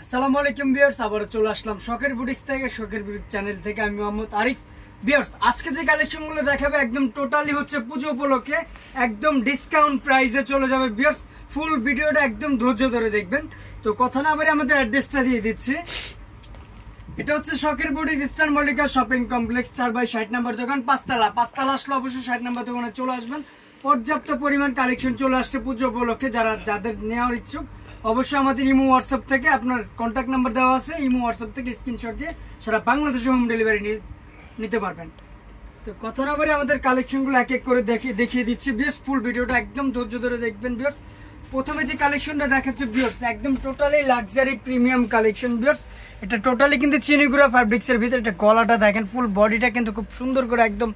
আসসালামু আলাইকুম ভিউয়ার্স, আবার চলে আসলাম শখের বুটিক্স থেকে। শখের বুটিক চ্যানেল থেকে আমি মোহাম্মদ আরিফ। ভিউয়ার্স, আজকে যে কালেকশনগুলো দেখাবে একদম টোটালি হচ্ছে পুজো উপলক্ষে একদম ডিসকাউন্ট প্রাইসে চলে যাবে। ভিউয়ার্স, ফুল ভিডিওটা একদম ধৈর্য ধরে দেখবেন। তো কথা না বলে আমাদের অ্যাড্রেসটা দিয়ে দিচ্ছি। এটা হচ্ছে শখের boutique, eastern Mallika shopping complex, 4/60 নম্বর দোকান, পাঁচতলা আসলে অবশ্যই 60 নম্বর দোকানে চলে আসবেন। পর্যাপ্ত পরিমাণ কালেকশন চলে আসছে পুজো উপলক্ষে। যাদের নেওয়ার ইচ্ছুক অবশ্যই আমাদের ইমো হোয়াটসঅ্যাপ থেকে আপনার কন্ট্যাক্ট নাম্বার দেওয়া আছে, ইমো হোয়াটসঅ্যাপ থেকে স্ক্রিনশট দিয়ে সারা বাংলাদেশে হোম ডেলিভারি নিতে পারবেন। তো কথা না বলে আমাদের কালেকশনগুলো এক এক করে দেখিয়ে দিচ্ছি। বেশ ফুল ভিডিওটা একদম ধৈর্য ধরে দেখবেন। ভিউয়ার্স, প্রথমে যে কালেকশনটা দেখাচ্ছে ভিউয়ার্স, একদম totally luxury premium collection. Viewers, এটা টোটালি কিন্তু চিনিগুড়া ফ্যাব্রিক্সের ভিতরে। এটা গলাটা দেখেন, ফুল বডিটা কিন্তু খুব সুন্দর করে একদম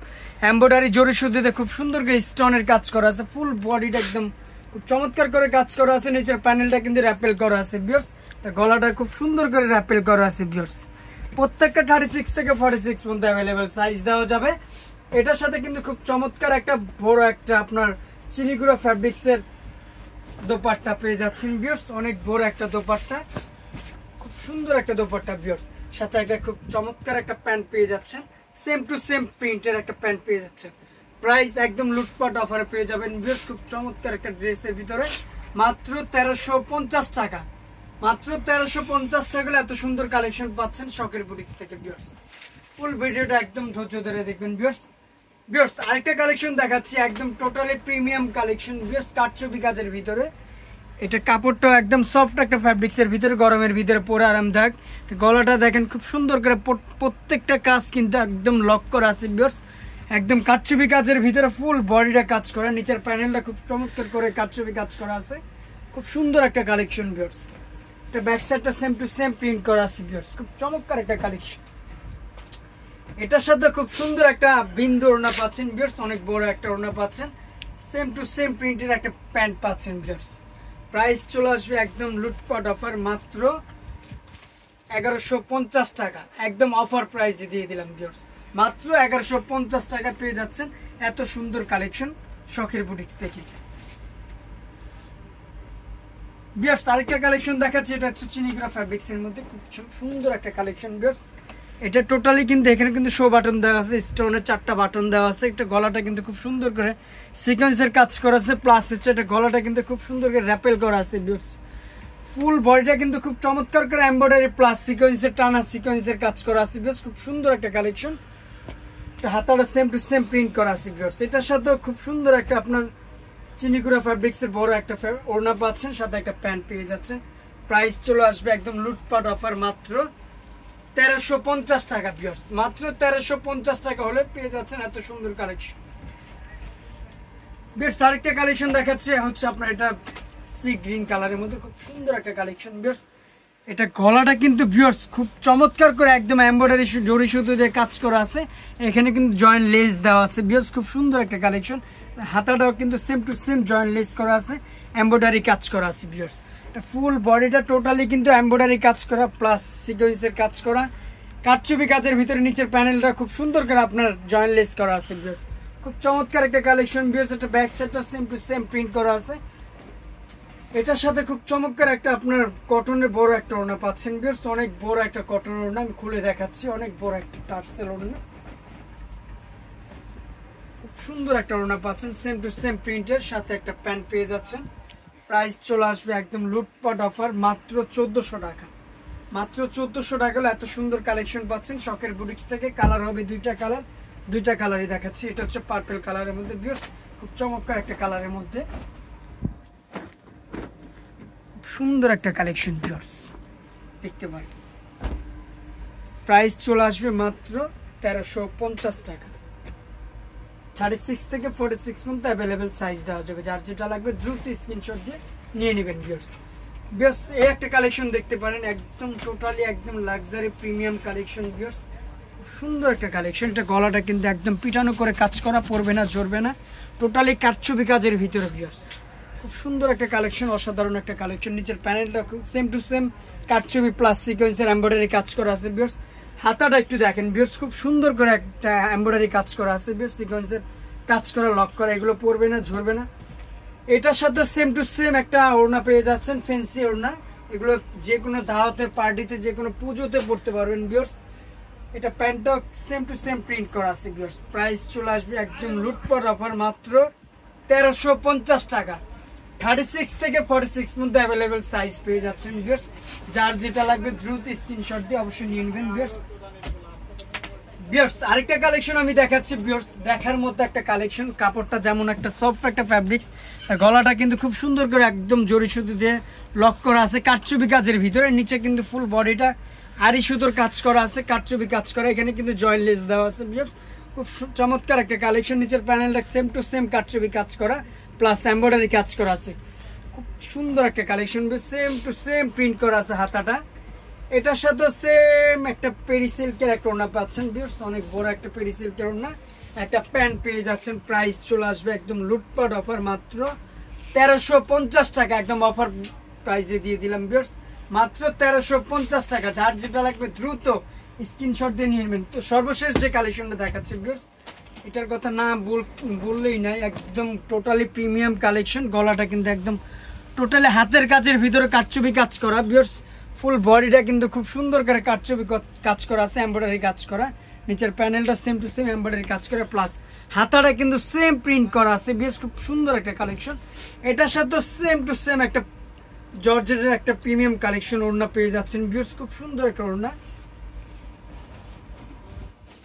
এমব্রয়ডারি জরি সুতিতে খুব সুন্দর করে স্টোনের কাজ করা আছে। ফুল বডিটা একদম খুব চমৎকার করে কাজ করা আছে। নিচের প্যানেলটা কিন্তু র্যাপেল করা আছে। ভিউয়ার্স, গলাটা খুব সুন্দর করে র্যাপেল করা আছে। ভিউয়ার্স, প্রত্যেকটা 36 থেকে 46 পর্যন্ত অ্যাভেলেবেল সাইজ দেওয়া যাবে। এটার সাথে কিন্তু খুব চমৎকার একটা বড় একটা আপনার চিনিগুড়া ফ্যাব্রিক্সের দোপাট্টা পেয়ে যাচ্ছেন। ভিউয়ার্স, অনেক বড় একটা দোপাট্টা, খুব সুন্দর একটা দোপাট্টা। ভিউয়ার্স, সাথে একটা খুব চমৎকার একটা প্যান্ট পেয়ে যাচ্ছেন। সেম টু সেম প্রিন্টের একটা প্যান্ট পেয়ে যাচ্ছেন। প্রাইস একদম লুটপাট অফারে পেয়ে যাবেন। ভিউয়ার্স, খুব চমৎকার একটা ড্রেসের ভিতরে মাত্র 1350 টাকা। মাত্র 1350 টাকা এত সুন্দর কালেকশন পাচ্ছেন শখের বুটিক্স থেকে। ভিউয়ার্স, ফুল ভিডিওটা একদম ধৈর্য ধরে দেখবেন। ভিউয়ার্স, আরেকটা কালেকশন দেখাচ্ছি, একদম টোটালি প্রিমিয়াম কালেকশন। ভিউয়ার্স, কাটছবি কাজের ভিতরে। এটা কাপড়টা একদম সফট একটা ফ্যাব্রিক্সের ভিতরে, গরমের ভিতরে পরে আরামদায়ক। গলাটা দেখেন খুব সুন্দর করে, প্রত্যেকটা কাজ কিন্তু একদম লক করা আছে। ভিউয়ার্স, একদম কাটছবি কাজের ভিতরে ফুল বডিটা কাজ করা, নিচের প্যানেলটা খুব চমৎকার করে কাটছবি কাজ করা আছে। খুব সুন্দর একটা কালেকশন। ভিউয়ার্স, এটা ব্যাক সাইডটা সেম টু সেম প্রিন্ট করা আছে। ভিউয়ার্স, খুব চমৎকার একটা কালেকশন। এটার সাথে খুব সুন্দর একটা বিন্দু ওড়না পাচ্ছেন। ভিউয়ার্স, অনেক বড় একটা ওড়না পাচ্ছেন। সেম টু সেম প্রিন্টের একটা প্যান্ট পাচ্ছেন। ভিউয়ার্স, প্রাইস চলে আসবে একদম লুটপাট অফার, মাত্র 1150 টাকা। একদম অফার প্রাইসে দিয়ে দিলাম। ভিউয়ার্স, মাত্র 1150 টাকা পেয়ে যাচ্ছেন এত সুন্দর কালেকশন শখের বুটিক্স থেকে। ভিউয়ার্স, আরেকটা কালেকশন দেখাচ্ছি। এটা হচ্ছে চিনিগুড়া ফ্যাব্রিক্সের মধ্যে খুব সুন্দর একটা কালেকশন। ভিউয়ার্স, এটা টোটালি কিন্তু এখানে কিন্তু শো বাটন দেওয়া আছে, স্টোনের 4টা বাটন দেওয়া আছে। একটা গলাটা কিন্তু খুব সুন্দর করে সিকোয়েন্সের কাজ করা আছে, প্লাস হচ্ছে এটা গলাটা কিন্তু খুব সুন্দর করে র্যাপেল করা আছে। ভিউয়ার্স, ফুল বডিটা কিন্তু খুব চমৎকার করে এমব্রয়ডারি প্লাস সিকোয়েন্সের টানা সিকোয়েন্সের কাজ করা আছে। ভিউয়ার্স, খুব সুন্দর একটা কালেকশন। হাতাটা সেম টু সেম প্রিন্ট করা আছে। ভিউয়ার্স, এটার সাথে খুব সুন্দর একটা আপনার চিনিগুড়া ফ্যাব্রিক্সের বড় একটা ওড়না পাচ্ছেন, সাথে একটা প্যান্ট পেয়ে যাচ্ছেন। প্রাইস চলে আসবে একদম লুটপাট অফার, মাত্র 1350 টাকা। ভিউয়ার্স, মাত্র 1350 টাকা হলে পেয়ে যাচ্ছেন এত সুন্দর কালেকশন। বেশ, আরেকটা কালেকশন দেখাচ্ছে হচ্ছে আপনার এটা সি গ্রিন কালারের মধ্যে খুব সুন্দর একটা কালেকশন। ভিউয়ার্স, এটা গলাটা কিন্তু ভিউয়ার্স খুব চমৎকার করে একদম এমব্রয়ডারি জরি সুতো দিয়ে কাজ করা আছে। এখানে কিন্তু জয়েন্ট লেস দেওয়া আছে। ভিউয়ার্স, খুব সুন্দর একটা কালেকশন। হাতাটাও কিন্তু same to same joint less করা আছে, এমব্রয়ডারি কাজ করা আছে। ভিউয়ার্স, ফুল বডিটা টোটালি কিন্তু এমব্রয়ডারি কাজ করা প্লাস সিকোয়েন্সের কাজ করা, কাটছবি কাজের ভিতরে নিচের প্যানেলটা খুব সুন্দর করে আপনার জয়েন্ট লেস করা আছে। ভিউয়ার্স, খুব চমৎকার একটা কালেকশন। ভিউয়ার্স, এটা ব্যাক সাইডটা সেম টু সেম প্রিন্ট করা আছে। এটার সাথে খুব চমৎকার একটা আপনার কটনের বড় একটা ওড়না পাচ্ছেন। ভিউয়ার্স, অনেক বড় একটা কটনের ওড়না, আমি খুলে দেখাচ্ছি। অনেক বড় একটা টার্সেল ওড়না, খুব সুন্দর একটা ওড়না পাচ্ছেন। সেম টু সেম প্রিন্টের সাথে একটা প্যান্ট পেয়ে যাচ্ছেন। প্রাইস চলে আসবে একদম লুটপাট অফার, মাত্র 1400 টাকা। মাত্র 1400 টাকা হলে এত সুন্দর কালেকশন পাচ্ছেন শখের বুটিক্স থেকে। কালার হবে দুইটা কালারই দেখাচ্ছি। এটা হচ্ছে পার্পল কালারের মধ্যে। ভিউয়ার্স, খুব চমৎকার একটা কালারের মধ্যে সুন্দর একটা কালেকশন। ভিউয়ার্স, দেখতে পারেন। প্রাইস চলে আসবে মাত্র 1350 টাকা। 36 থেকে 46 পর্যন্ত অ্যাভেলেবেল সাইজ দেওয়া যাবে। যার যেটা লাগবে দ্রুত স্ক্রিনশট দিয়ে নিয়ে নেবেন। ভিউয়ার্স, এই একটা কালেকশন দেখতে পারেন, একদম টোটালি একদম লাক্সারি প্রিমিয়াম কালেকশন। ভিউয়ার্স, সুন্দর একটা কালেকশন। এটা গলাটা কিন্তু একদম পিটানো করে কাজ করা, পড়বে না, ঝরবে না, টোটালি কাটছবি কাজের ভিতরে। ভিউয়ার্স, খুব সুন্দর একটা কালেকশন, অসাধারণ একটা কালেকশন। নিচের প্যানেলটা খুব সেম টু সেম কাটছবি প্লাস সিকোয়েন্সের এমব্রয়ডারি কাজ করা আছে। ভিউয়ার্স, হাতাটা একটু দেখেন। ভিউয়ার্স, খুব সুন্দর করে একটা এমব্রয়ডারি কাজ করা আছে। ভিউয়ার্স, সিকোয়েন্সের কাজ করা, লক করা, এগুলো পড়বে না, ঝরবে না। এটার সাথে সেম টু সেম একটা ওড়না পেয়ে যাচ্ছেন, ফ্যান্সি ওড়না। এগুলো যে কোনো দাওয়াতের পার্টিতে যে কোনো পুজোতে পড়তে পারবেন ভিউয়ার্স। এটা প্যান্টটা সেম টু সেম প্রিন্ট করা আছে ভিউয়ার্স। প্রাইস চলে আসবে একদম লুটপাট অফার মাত্র 1350 টাকা। 36 থেকে 46 মধ্যে অ্যাভেলেবেল সাইজ পেয়ে যাচ্ছেন ভিউয়ার্স। যার যেটা লাগবে দ্রুত স্ক্রিনশট দিয়ে অবশ্যই নিয়ে নেবেন ভিউয়ার্স। ভিউয়ার্স আরেকটা কালেকশন আমি দেখাচ্ছি ভিউয়ার্স, দেখার মধ্যে একটা কালেকশন। কাপড়টা যেমন একটা সফট একটা ফ্যাব্রিক্স, গলাটা কিন্তু খুব সুন্দর করে একদম জরি সুতো দিয়ে লক করা আছে কারচুপি কাজের ভিতরে। নিচে কিন্তু ফুল বডিটা আড়ি সুতোর কাজ করা আছে, কারচুপি কাজ করা। এখানে কিন্তু জয়েন্ট লেস দেওয়া আছে ভিউয়ার্স। খুব চমৎকার একটা কালেকশন। নিচের প্যানেলটা সেম টু সেম কারচুপি কাজ করা প্লাস এমব্রয়ডারি কাজ করা আছে। খুব সুন্দর একটা collection, same to same print করা আছে হাতাটা। এটার সাথে সেম একটা পেরি সিল্কের একটা ওড়না পাচ্ছেন ভিউয়ার্স, অনেক বড় একটা পেরি সিল্কের ওড়না। একটা প্যান্ট পেয়ে যাচ্ছেন। প্রাইস চলে আসবে একদম লুটপাট অফার মাত্র 1350 টাকা। একদম অফার প্রাইসে দিয়ে দিলাম ভিউয়ার্স, মাত্র 1350 টাকা। যার যেটা লাগবে দ্রুত স্ক্রিনশট দিয়ে নিয়ে নেবেন। তো সর্বশেষ যে কালেকশনটা দেখাচ্ছে ভিউয়ার্স, এটার কথা না বললেই নাই, একদম টোটালি প্রিমিয়াম কালেকশন। গলাটা কিন্তু একদম টোটালি হাতের কাজের ভিতরে কারচুপি কাজ করা ভিউয়ার্স। ফুল বডিটা কিন্তু খুব সুন্দর করে কারচুপি কাজ করা আছে, এমব্রয়ডারি কাজ করা। নিচের প্যানেলটা সেম টু সেম এমব্রয়ডারি কাজ করা প্লাস হাতাটা কিন্তু সেম প্রিন্ট করা আছে ভিউয়ার্স। খুব সুন্দর একটা কালেকশন। এটার সাথে সেম টু সেম একটা জর্জেটের একটা প্রিমিয়াম কালেকশন ওড়না পেয়ে যাচ্ছেন ভিউয়ার্স। খুব সুন্দর একটা ওড়না,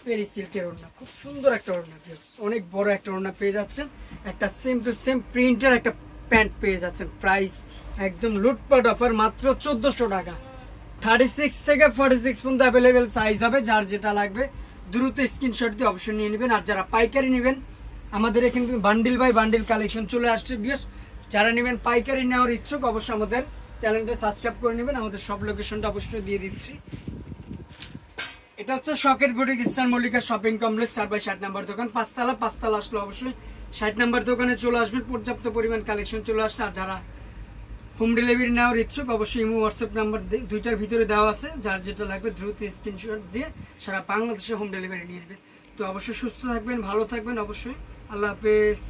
পেরি সিল্কের ওড়না, খুব সুন্দর একটা ওড়না ভিউয়ার্স। অনেক বড় একটা ওড়না পেয়ে যাচ্ছেন। একটা সেম টু সেম প্রিন্টের একটা প্যান্ট পেয়ে যাচ্ছেন। প্রাইস একদম লুটপাট অফার মাত্র 1400 টাকা। 36 থেকে 46 পর্যন্ত অ্যাভেলেবেল সাইজ হবে। যার যেটা লাগবে দ্রুত স্ক্রিনশট দিয়ে অবশ্যই নিয়ে নেবেন। আর যারা পাইকারি নেবেন, আমাদের এখানে বান্ডিল বাই বান্ডিল কালেকশন চলে আসছে ভিউয়ার্স। যারা নেবেন পাইকারি নেওয়ার ইচ্ছুক অবশ্যই আমাদের চ্যানেলটা সাবস্ক্রাইব করে নেবেন। আমাদের সব লোকেশনটা অবশ্যই দিয়ে দিচ্ছি। এটা হচ্ছে শখের boutique eastern Mallika shopping complex 4/60 নম্বর দোকান, পাঁচতলা আসলে অবশ্যই 60 নম্বর দোকানে চলে আসবেন। পর্যাপ্ত পরিমাণ কালেকশন চলে আসছে। আর যারা হোম ডেলিভারি নেওয়ার ইচ্ছুক অবশ্যই ইমো হোয়াটসঅ্যাপ নাম্বার দুইটার ভিতরে দেওয়া আছে। যার যেটা লাগবে দ্রুত স্ক্রিনশট দিয়ে সারা বাংলাদেশে হোম ডেলিভারি নিয়ে নেবেন। তো অবশ্যই সুস্থ থাকবেন, ভালো থাকবেন অবশ্যই। আল্লাহ হাফেজ।